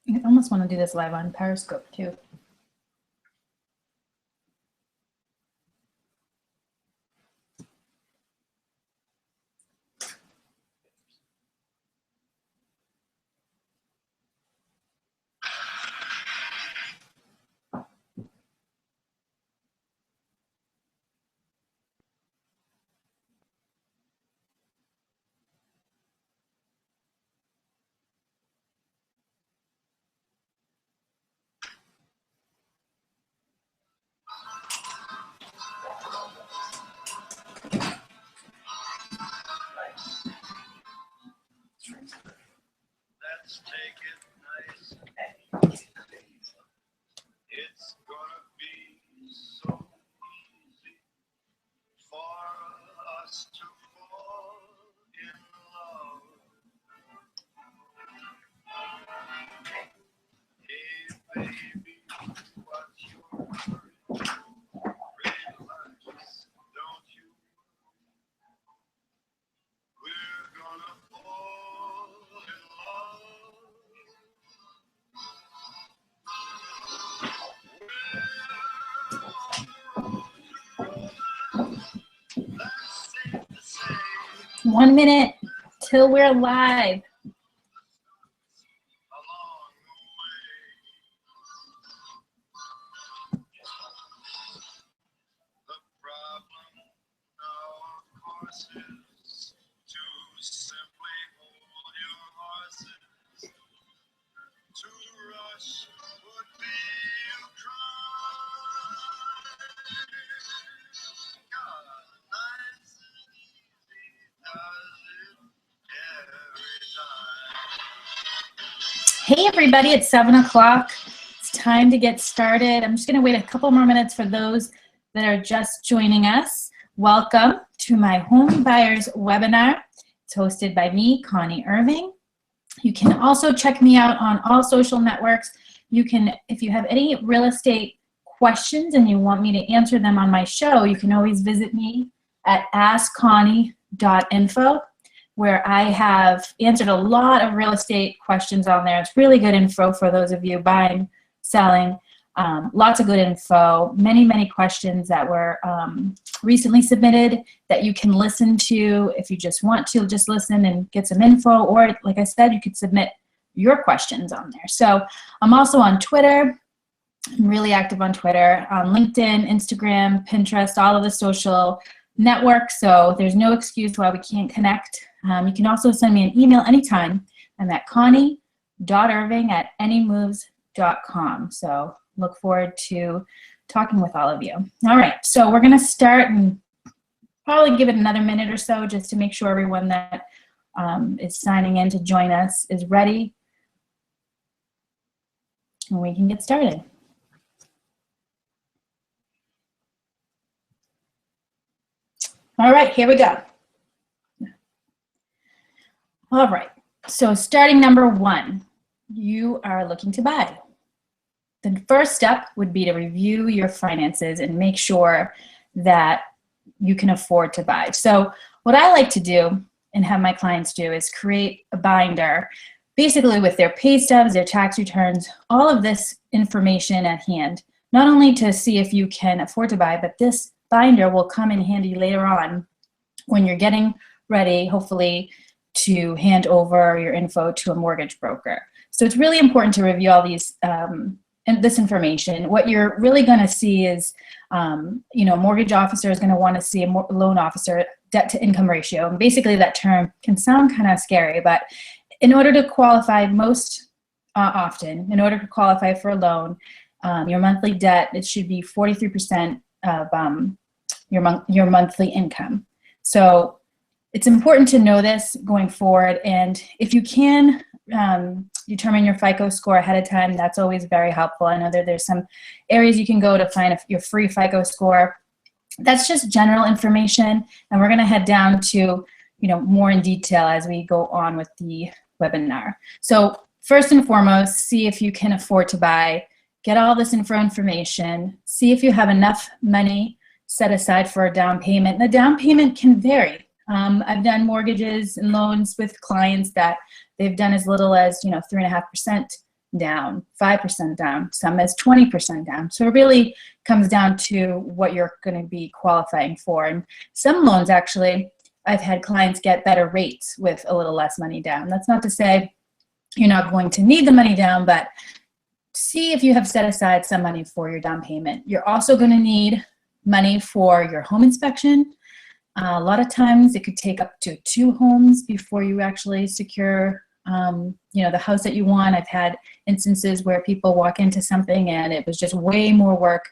I almost want to do this live on Periscope too. Let's take it nice and easy. It's gonna be so easy for us to fall in love. Hey baby, what's your hurry? Relax, don't you? We're gonna fall in love. That's safe to say. 1 minute till we're live. Along the way, the problem now, of course, is to simply hold your horses. To rush would be a crime. God, nice and easy does it every time. Hey everybody, it's 7 o'clock. It's time to get started. I'm just gonna wait a couple more minutes for those that are just joining us. Welcome to my home buyers webinar. It's hosted by me, Connie Irving. You can also check me out on all social networks. You can, if you have any real estate questions and you want me to answer them on my show, you can always visit me at askconnie.info, where I have answered a lot of real estate questions on there. It's really good info for those of you buying, selling. Lots of good info, many questions that were recently submitted that you can listen to if you just want to just listen and get some info, or like I said, you could submit your questions on there. So I'm also on Twitter. I'm really active on Twitter, on LinkedIn, Instagram, Pinterest, all of the social networks. So there's no excuse why we can't connect. You can also send me an email anytime. I'm at connie.irving@anymoves.com. So look forward to talking with all of you. All right, so we're gonna start and probably give it another minute or so just to make sure everyone that is signing in to join us is ready. And we can get started. All right, here we go. All right, so starting number 1, you are looking to buy. The first step would be to review your finances and make sure that you can afford to buy. So what I like to do and have my clients do is create a binder, basically with their pay stubs, their tax returns, all of this information at hand, not only to see if you can afford to buy, but this binder will come in handy later on when you're getting ready, hopefully, to hand over your info to a mortgage broker. So it's really important to review all these and this information. What you're really going to see is, mortgage officer is going to want to see a loan officer debt to income ratio. And basically that term can sound kind of scary, but in order to qualify most often, in order to qualify for a loan, your monthly debt, it should be 43% of your monthly income. So it's important to know this going forward, and if you can determine your FICO score ahead of time, that's always very helpful. I know that there's some areas you can go to find your free FICO score. That's just general information, and we're going to head down to more in detail as we go on with the webinar. So first and foremost, see if you can afford to buy. Get all this information. See if you have enough money set aside for a down payment. The down payment can vary. I've done mortgages and loans with clients that they've done as little as 3.5% down, 5% down, some as 20% down. So it really comes down to what you're going to be qualifying for. And some loans, actually, I've had clients get better rates with a little less money down. That's not to say you're not going to need the money down, but see if you have set aside some money for your down payment. You're also going to need money for your home inspection. A lot of times it could take up to 2 homes before you actually secure the house that you want. I've had instances where people walk into something and it was just way more work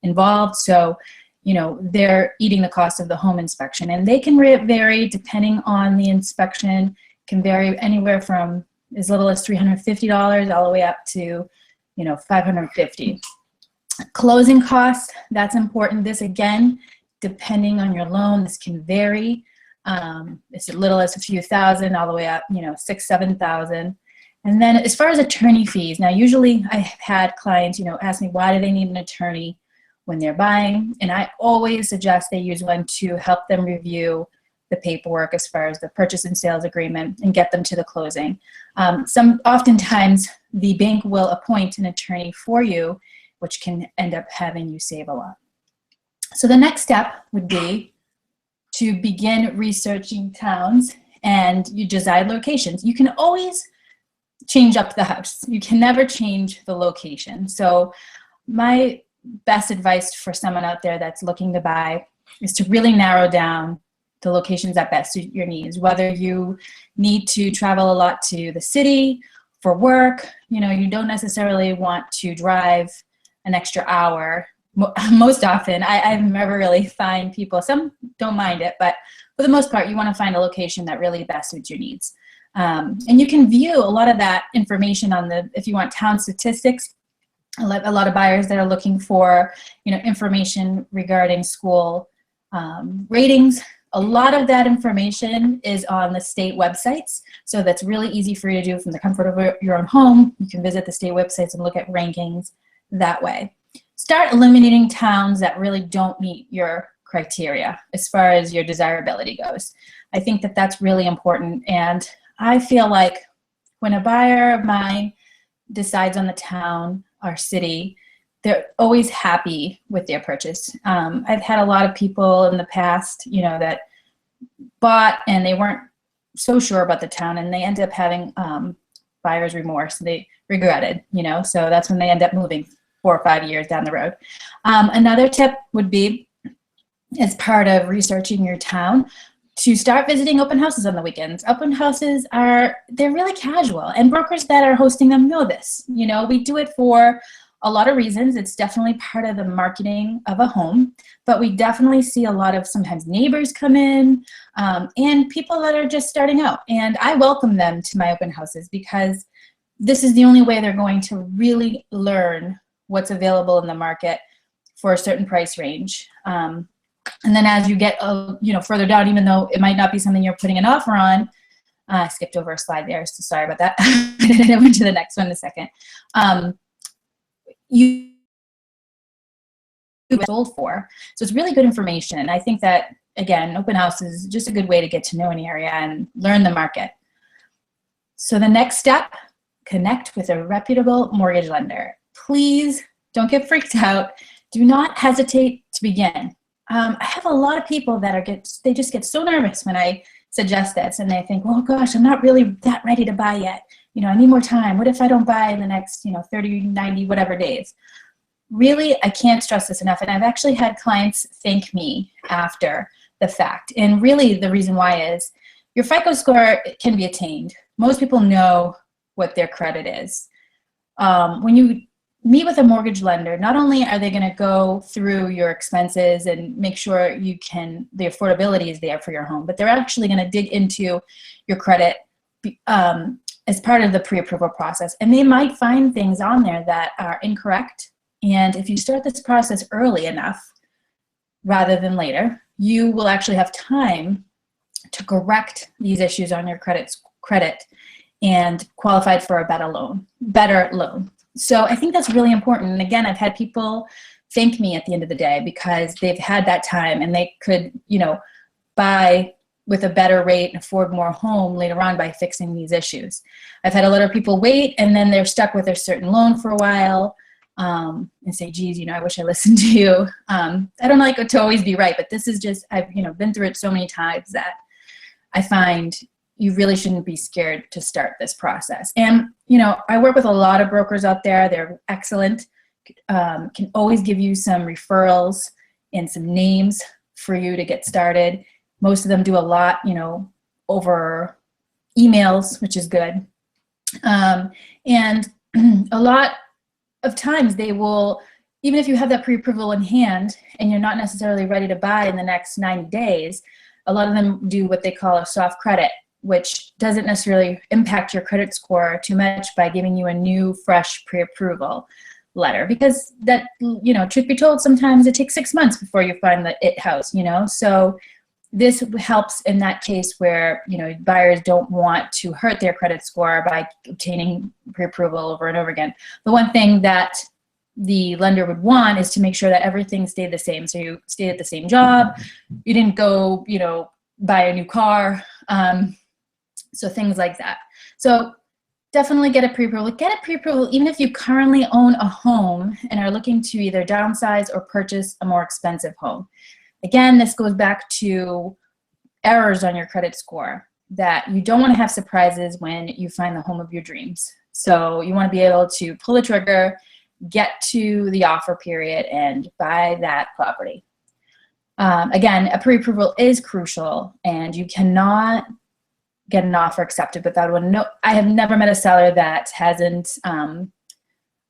involved. So, they're eating the cost of the home inspection, and they can vary depending on the inspection. Can vary anywhere from as little as $350 all the way up to, $550. Closing costs, that's important. This, again, depending on your loan, this can vary. It's as little as a few thousand all the way up, 6,000, 7,000. And then as far as attorney fees, now usually I've had clients, ask me why do they need an attorney when they're buying, and I always suggest they use one to help them review the paperwork as far as the purchase and sales agreement and get them to the closing. Oftentimes the bank will appoint an attorney for you, which can end up having you save a lot. So the next step would be to begin researching towns and your desired locations. You can always change up the house. You can never change the location. So my best advice for someone out there that's looking to buy is to really narrow down the locations that best suit your needs. Whether you need to travel a lot to the city for work, you don't necessarily want to drive an extra hour. Most often, I never really find people, some don't mind it, but for the most part, you want to find a location that really best suits your needs. And you can view a lot of that information if you want town statistics. A lot of buyers that are looking for, information regarding school ratings. A lot of that information is on the state websites, so that's really easy for you to do from the comfort of your own home. You can visit the state websites and look at rankings that way. Start eliminating towns that really don't meet your criteria as far as your desirability goes. I think that that's really important, and I feel like when a buyer of mine decides on the town or city, they're always happy with their purchase. I've had a lot of people in the past, that bought and they weren't so sure about the town, and they ended up having buyer's remorse. They regretted, so that's when they end up moving 4 or 5 years down the road. Another tip would be, as part of researching your town, to start visiting open houses on the weekends. Open houses they're really casual, and brokers that are hosting them know this. We do it for a lot of reasons. It's definitely part of the marketing of a home, but we definitely see a lot of sometimes neighbors come in and people that are just starting out. And I welcome them to my open houses because this is the only way they're going to really learn what's available in the market for a certain price range. And then as you get further down, even though it might not be something you're putting an offer on, I skipped over a slide there, so sorry about that. I went to the next one in a second. You sold for. So it's really good information. And I think that, again, open house is just a good way to get to know an area and learn the market. So the next step, connect with a reputable mortgage lender. Please don't get freaked out. Do not hesitate to begin. I have a lot of people that they just get so nervous when I suggest this, and they think, well, gosh, I'm not really that ready to buy yet. I need more time. What if I don't buy in the next, 30, 90, whatever days? Really, I can't stress this enough. And I've actually had clients thank me after the fact. And really the reason why is your FICO score can be attained. Most people know what their credit is. When you meet with a mortgage lender, not only are they going to go through your expenses and make sure the affordability is there for your home, but they're actually going to dig into your credit as part of the pre-approval process. And they might find things on there that are incorrect. And if you start this process early enough, rather than later, you will actually have time to correct these issues on your credit and qualify for a better loan. So I think that's really important. And again, I've had people thank me at the end of the day because they've had that time and they could, buy with a better rate and afford more home later on by fixing these issues. I've had a lot of people wait and then they're stuck with a certain loan for a while and say, geez, you know, I wish I listened to you. I don't like it to always be right, but this is just, I've, you know, been through it so many times that I find you really shouldn't be scared to start this process. And, you know, I work with a lot of brokers out there. They're excellent, can always give you some referrals and some names for you to get started. Most of them do a lot, you know, over emails, which is good. And a lot of times they will, even if you have that pre-approval in hand and you're not necessarily ready to buy in the next 90 days, a lot of them do what they call a soft credit, which doesn't necessarily impact your credit score too much by giving you a new, fresh pre-approval letter. Because that, you know, truth be told, sometimes it takes 6 months before you find the it house, you know? So this helps in that case where, you know, buyers don't want to hurt their credit score by obtaining pre-approval over and over again. The one thing that the lender would want is to make sure that everything stayed the same. So you stayed at the same job, you didn't go, you know, buy a new car, so things like that. So definitely get a pre-approval. Get a pre-approval even if you currently own a home and are looking to either downsize or purchase a more expensive home. Again, this goes back to errors on your credit score, that you don't want to have surprises when you find the home of your dreams. So you want to be able to pull the trigger, get to the offer period, and buy that property. Again, a pre-approval is crucial, and you cannot get an offer accepted without one. No, I have never met a seller that hasn't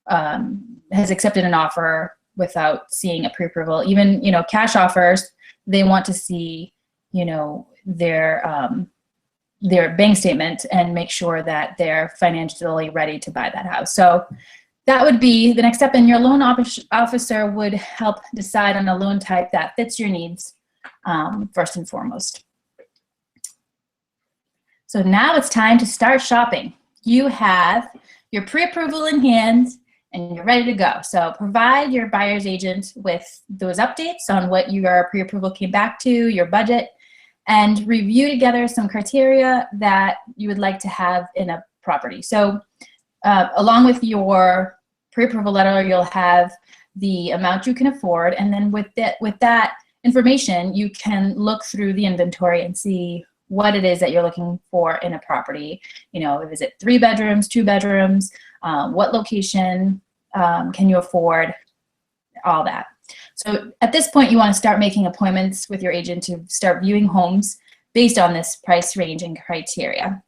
has accepted an offer without seeing a pre-approval. Even, you know, cash offers, they want to see, you know, their bank statement and make sure that they're financially ready to buy that house. So that would be the next step, and your loan officer would help decide on a loan type that fits your needs first and foremost. So now it's time to start shopping. You have your pre-approval in hand and you're ready to go. So provide your buyer's agent with those updates on what your pre-approval came back to, your budget, and review together some criteria that you would like to have in a property. So along with your pre-approval letter, you'll have the amount you can afford, and then with that information, you can look through the inventory and see what it is that you're looking for in a property. You know, is it 3 bedrooms, 2 bedrooms, what location can you afford, all that. So at this point, you want to start making appointments with your agent to start viewing homes based on this price range and criteria.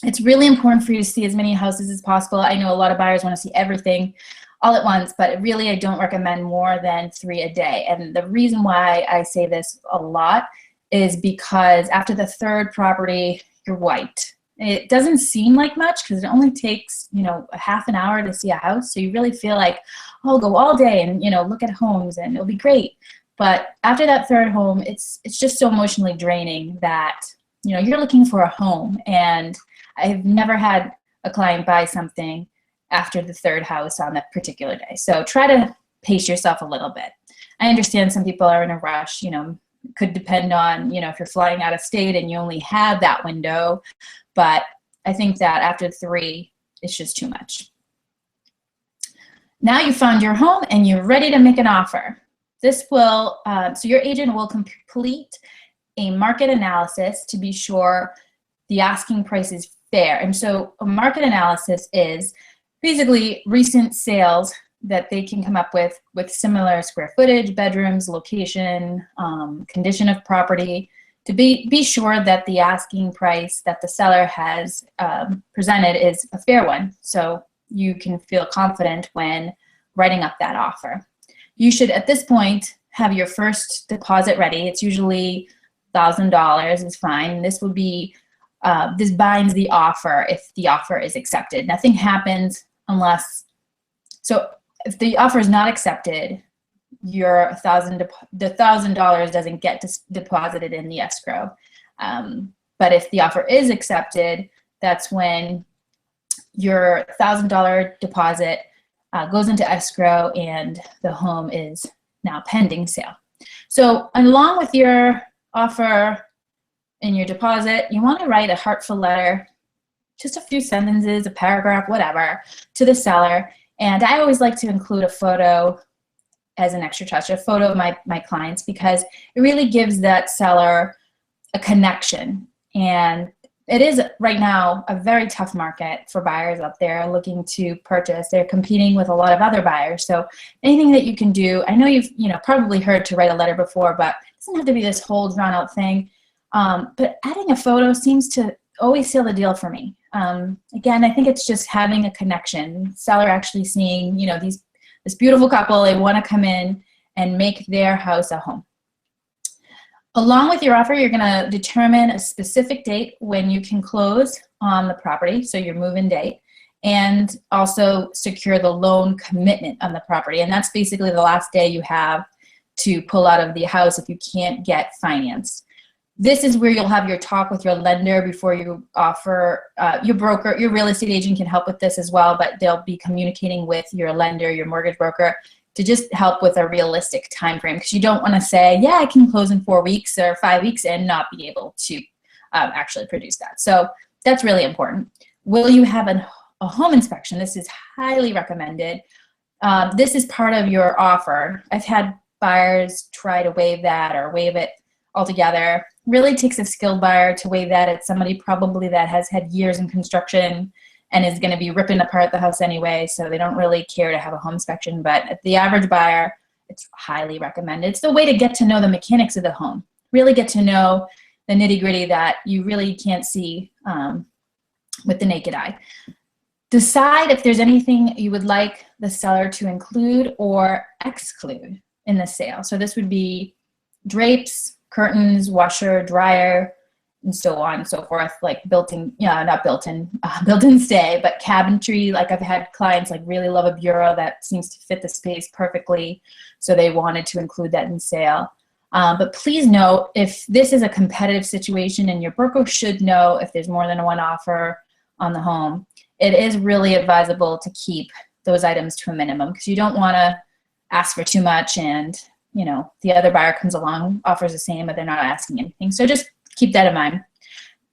It's really important for you to see as many houses as possible. I know a lot of buyers want to see everything all at once, but really I don't recommend more than 3 a day. And the reason why I say this a lot is because after the 3rd property, you're wiped. It doesn't seem like much because it only takes, you know, a half an hour to see a house. So you really feel like, oh, I'll go all day and, you know, look at homes and it'll be great. But after that 3rd home, it's just so emotionally draining that, you know, you're looking for a home. And I've never had a client buy something after the 3rd house on that particular day. So try to pace yourself a little bit. I understand some people are in a rush, you know, could depend on, you know, if you're flying out of state and you only have that window. But I think that after 3, it's just too much. Now you found your home and you're ready to make an offer. This will, so your agent will complete a market analysis to be sure the asking price is fair. And so a market analysis is basically recent sales that they can come up with similar square footage, bedrooms, location, condition of property, to be sure that the asking price that the seller has presented is a fair one, so you can feel confident when writing up that offer. You should, at this point, have your first deposit ready. It's usually $1,000 is fine. This will be, this binds the offer if the offer is accepted. Nothing happens unless, so if the offer is not accepted, your the $1,000 doesn't get deposited in the escrow. But if the offer is accepted, that's when your $1,000 deposit goes into escrow and the home is now pending sale. So along with your offer in your deposit, you want to write a heartfelt letter, just a few sentences, a paragraph, whatever, to the seller. And I always like to include a photo as an extra touch, a photo of my clients, because it really gives that seller a connection. And it is right now a very tough market for buyers out there looking to purchase. They're competing with a lot of other buyers. So anything that you can do, I know you've probably heard to write a letter before, but it doesn't have to be this whole drawn out thing. But adding a photo seems to always seal the deal for me. Again, I think it's just having a connection. Seller actually seeing, this beautiful couple, they want to come in and make their house a home. Along with your offer, you're going to determine a specific date when you can close on the property, so your move-in date, and also secure the loan commitment on the property. And that's basically the last day you have to pull out of the house if you can't get financed. This is where you'll have your talk with your lender before you offer. Your broker, your real estate agent can help with this as well, but they'll be communicating with your lender, your mortgage broker, to just help with a realistic time frame, because you don't want to say, yeah, I can close in 4 weeks or 5 weeks and not be able to actually produce that. So that's really important. Will you have a home inspection? This is highly recommended. This is part of your offer. I've had buyers try to waive that or waive it altogether. Really takes a skilled buyer to waive that. It's somebody probably that has had years in construction and is going to be ripping apart the house anyway, so they don't really care to have a home inspection. But the average buyer, it's highly recommended. It's the way to get to know the mechanics of the home, really get to know the nitty-gritty that you really can't see with the naked eye. Decide if there's anything you would like the seller to include or exclude in the sale. So this would be drapes, curtains, washer, dryer, and so on and so forth, like built-in stay, but cabinetry. Like I've had clients like really love a bureau that seems to fit the space perfectly, so they wanted to include that in sale. But please note, if this is a competitive situation, and your broker should know if there's more than one offer on the home, it is really advisable to keep those items to a minimum, because you don't want to ask for too much and the other buyer comes along, offers the same, but they're not asking anything. So just keep that in mind.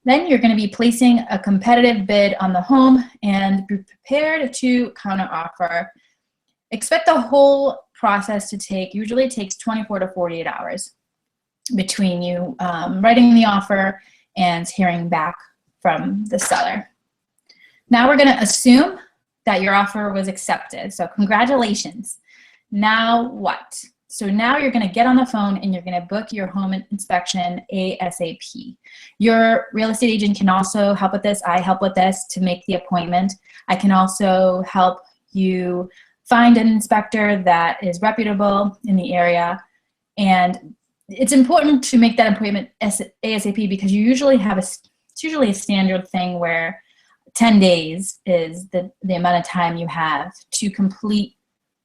Then you're going to be placing a competitive bid on the home and be prepared to counter offer. Expect the whole process to usually takes 24 to 48 hours between you writing the offer and hearing back from the seller. Now we're going to assume that your offer was accepted. So congratulations. Now what? So now you're going to get on the phone and you're going to book your home inspection ASAP. Your real estate agent can also help with this. I help with this to make the appointment. I can also help you find an inspector that is reputable in the area. And it's important to make that appointment ASAP, because you usually have it's usually a standard thing where 10 days is the amount of time you have to complete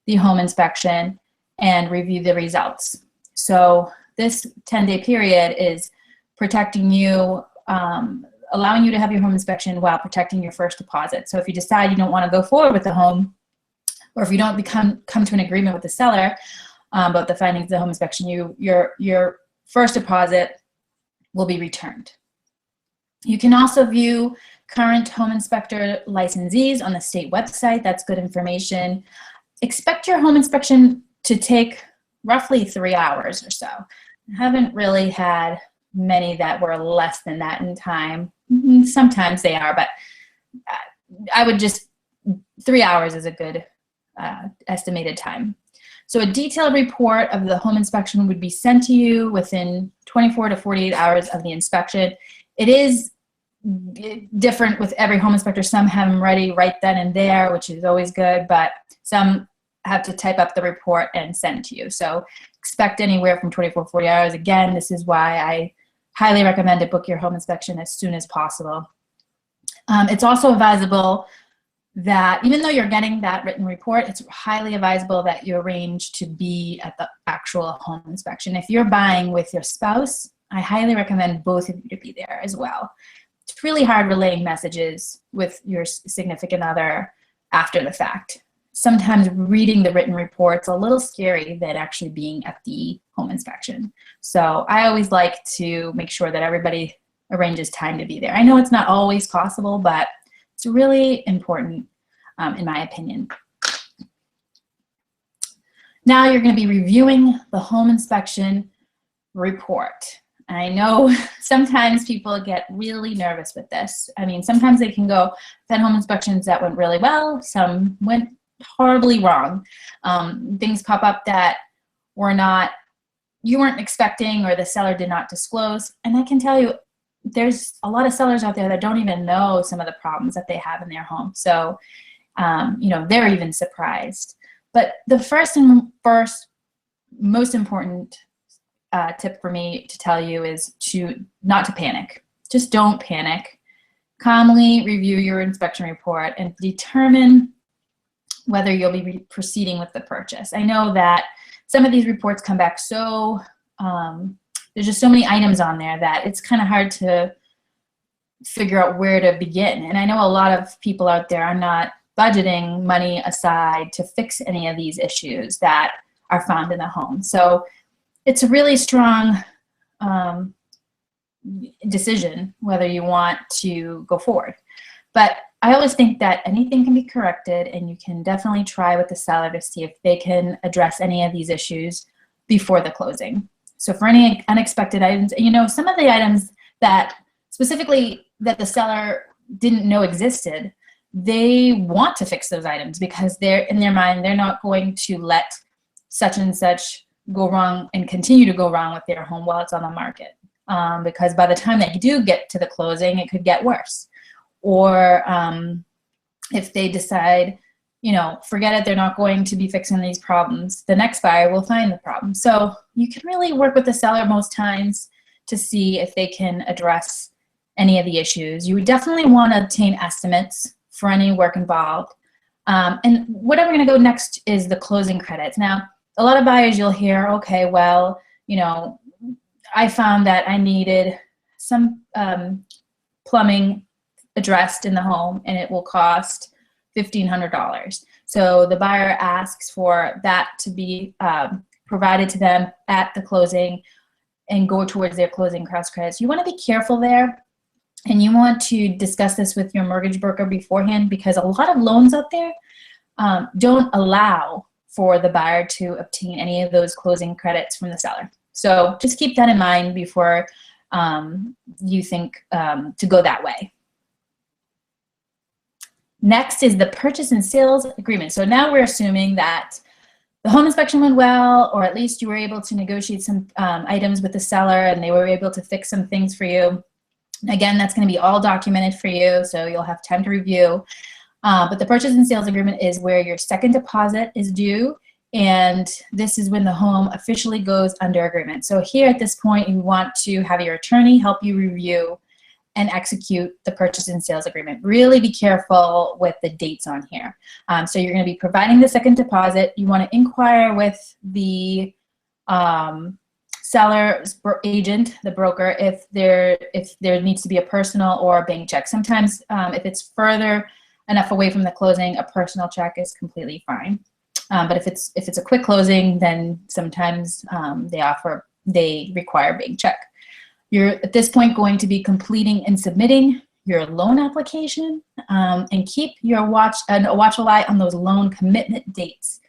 the home inspection and review the results. So this 10-day period is protecting you, allowing you to have your home inspection while protecting your first deposit. So if you decide you don't want to go forward with the home, or if you don't come to an agreement with the seller about the findings of the home inspection, your first deposit will be returned. You can also view current home inspector licensees on the state website. That's good information. Expect your home inspection to take roughly 3 hours or so. I haven't really had many that were less than that in time. Sometimes they are, but I would just, 3 hours is a good estimated time. So a detailed report of the home inspection would be sent to you within 24 to 48 hours of the inspection. It is different with every home inspector. Some have them ready right then and there, which is always good, but some have to type up the report and send to you. So expect anywhere from 24 to 40 hours. Again, this is why I highly recommend to book your home inspection as soon as possible. It's also advisable that even though you're getting that written report, it's highly advisable that you arrange to be at the actual home inspection. If you're buying with your spouse, I highly recommend both of you to be there as well. It's really hard relaying messages with your significant other after the fact. Sometimes reading the written report's a little scary than actually being at the home inspection. So I always like to make sure that everybody arranges time to be there. I know it's not always possible, but it's really important, in my opinion. Now you're going to be reviewing the home inspection report. I know sometimes people get really nervous with this. I mean, sometimes they can go, I've had home inspections that went really well, some went horribly wrong. Things pop up that you weren't expecting, or the seller did not disclose. And I can tell you, there's a lot of sellers out there that don't even know some of the problems that they have in their home. So, they're even surprised. But the first most important tip for me to tell you is not to panic. Just don't panic. Calmly review your inspection report and determine whether you'll be proceeding with the purchase. I know that some of these reports come back so, there's just so many items on there that it's kind of hard to figure out where to begin. And I know a lot of people out there are not budgeting money aside to fix any of these issues that are found in the home. So it's a really strong decision whether you want to go forward. But I always think that anything can be corrected, and you can definitely try with the seller to see if they can address any of these issues before the closing. So for any unexpected items, some of the items that specifically that the seller didn't know existed, they want to fix those items because in their mind, they're not going to let such and such go wrong and continue to go wrong with their home while it's on the market. Because by the time they do get to the closing, it could get worse. Or if they decide, forget it, they're not going to be fixing these problems, the next buyer will find the problem. So you can really work with the seller most times to see if they can address any of the issues. You would definitely want to obtain estimates for any work involved. And where we're going to go next is the closing credits. Now, a lot of buyers you'll hear, okay, well, I found that I needed some plumbing addressed in the home, and it will cost $1,500. So the buyer asks for that to be provided to them at the closing and go towards their closing cost credits. You want to be careful there, and you want to discuss this with your mortgage broker beforehand, because a lot of loans out there don't allow for the buyer to obtain any of those closing credits from the seller. So just keep that in mind before you think to go that way. Next is the purchase and sales agreement. So now we're assuming that the home inspection went well, or at least you were able to negotiate some items with the seller and they were able to fix some things for you. Again, that's going to be all documented for you, so you'll have time to review. But the purchase and sales agreement is where your second deposit is due, and this is when the home officially goes under agreement. So here at this point, you want to have your attorney help you review and execute the purchase and sales agreement. Really be careful with the dates on here. So you're going to be providing the second deposit. You want to inquire with the seller's agent, the broker, if there needs to be a personal or a bank check. Sometimes if it's further enough away from the closing, a personal check is completely fine. But if it's a quick closing, then sometimes they require a bank check. You're at this point going to be completing and submitting your loan application, and keep a watchful eye on those loan commitment dates.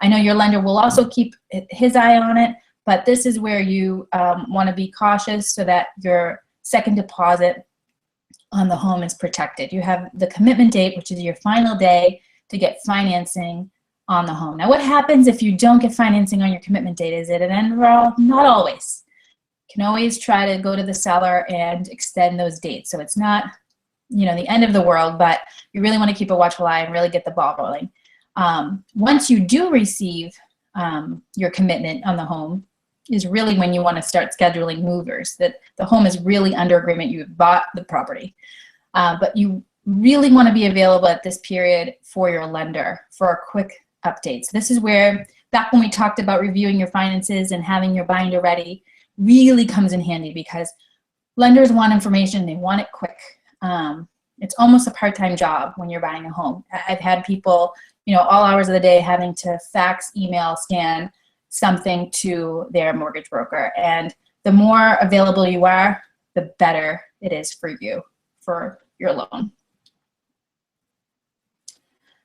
I know your lender will also keep his eye on it, but this is where you want to be cautious so that your second deposit on the home is protected. You have the commitment date, which is your final day to get financing on the home. Now, what happens if you don't get financing on your commitment date? Is it an end run? Not always. You can always try to go to the seller and extend those dates. So it's not, the end of the world, but you really want to keep a watchful eye and really get the ball rolling. Once you do receive your commitment on the home is really when you want to start scheduling movers, that the home is really under agreement. You've bought the property, but you really want to be available at this period for your lender for a quick update. So this is where, back when we talked about reviewing your finances and having your binder ready, really comes in handy, because lenders want information, they want it quick. It's almost a part-time job when you're buying a home. I've had people, all hours of the day having to fax, email, scan something to their mortgage broker. And the more available you are, the better it is for you, for your loan.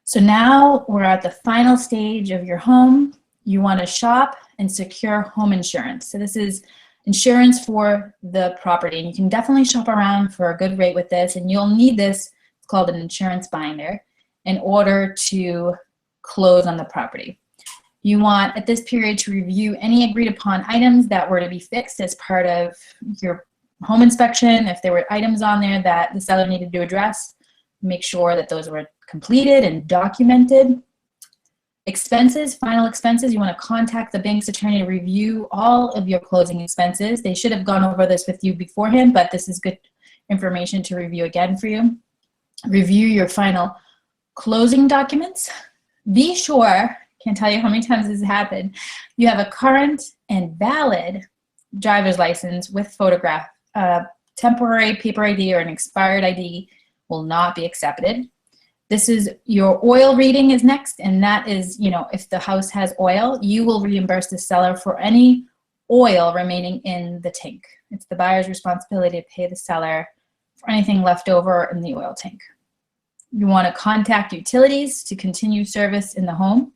So now we're at the final stage of your home. You want to shop and secure home insurance. So this is insurance for the property, and you can definitely shop around for a good rate with this, and you'll need this, it's called an insurance binder, in order to close on the property. You want at this period to review any agreed upon items that were to be fixed as part of your home inspection. If there were items on there that the seller needed to address, make sure that those were completed and documented. Expenses, final expenses, you want to contact the bank's attorney to review all of your closing expenses. They should have gone over this with you beforehand, but this is good information to review again for you. Review your final closing documents. Be sure, can't tell you how many times this has happened, you have a current and valid driver's license with photograph. Temporary paper ID or an expired ID will not be accepted. This is your oil reading is next, and that is, you know, if the house has oil, you will reimburse the seller for any oil remaining in the tank. It's the buyer's responsibility to pay the seller for anything left over in the oil tank. You want to contact utilities to continue service in the home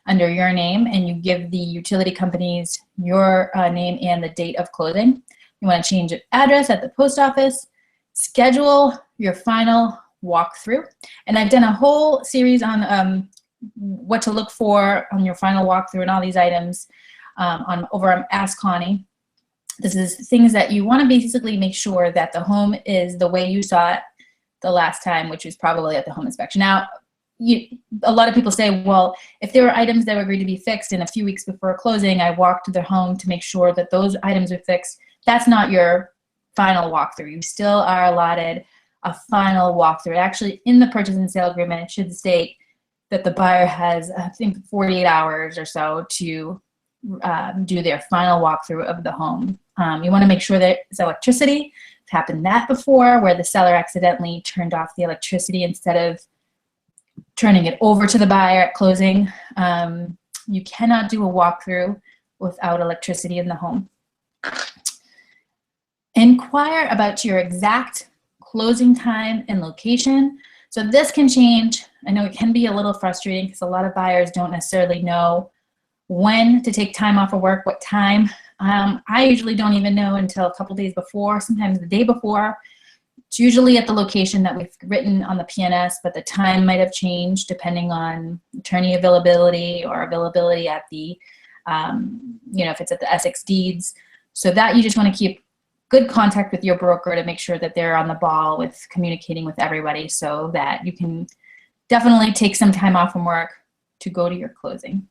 under your name, and you give the utility companies your name and the date of closing. You want to change your address at the post office, schedule your final walkthrough. And I've done a whole series on what to look for on your final walkthrough and all these items over on Ask Connie. This is things that you want to basically make sure that the home is the way you saw it the last time, which was probably at the home inspection. Now, a lot of people say, well, if there were items that were agreed to be fixed in a few weeks before closing, I walked to their home to make sure that those items are fixed. That's not your final walkthrough. You still are allotted a final walkthrough. Actually, in the purchase and sale agreement, it should state that the buyer has, I think, 48 hours or so to do their final walkthrough of the home. You want to make sure that it's electricity. It's happened that before, where the seller accidentally turned off the electricity instead of turning it over to the buyer at closing. You cannot do a walkthrough without electricity in the home. Inquire about your exact closing time and location. So this can change. I know it can be a little frustrating because a lot of buyers don't necessarily know when to take time off of work, what time. I usually don't even know until a couple days before, sometimes the day before. It's usually at the location that we've written on the PNS, but the time might have changed depending on attorney availability or availability at the, if it's at the Essex deeds. So that you just want to keep good contact with your broker to make sure that they're on the ball with communicating with everybody so that you can definitely take some time off from work to go to your closing.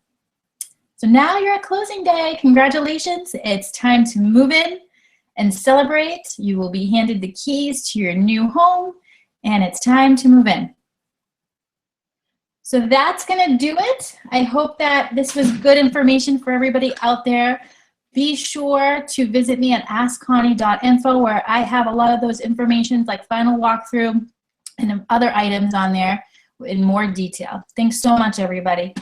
So now you're at closing day. Congratulations. It's time to move in and celebrate. You will be handed the keys to your new home, and it's time to move in. So that's going to do it. I hope that this was good information for everybody out there. Be sure to visit me at askconnie.info, where I have a lot of those informations like final walkthrough and other items on there in more detail. Thanks so much, everybody.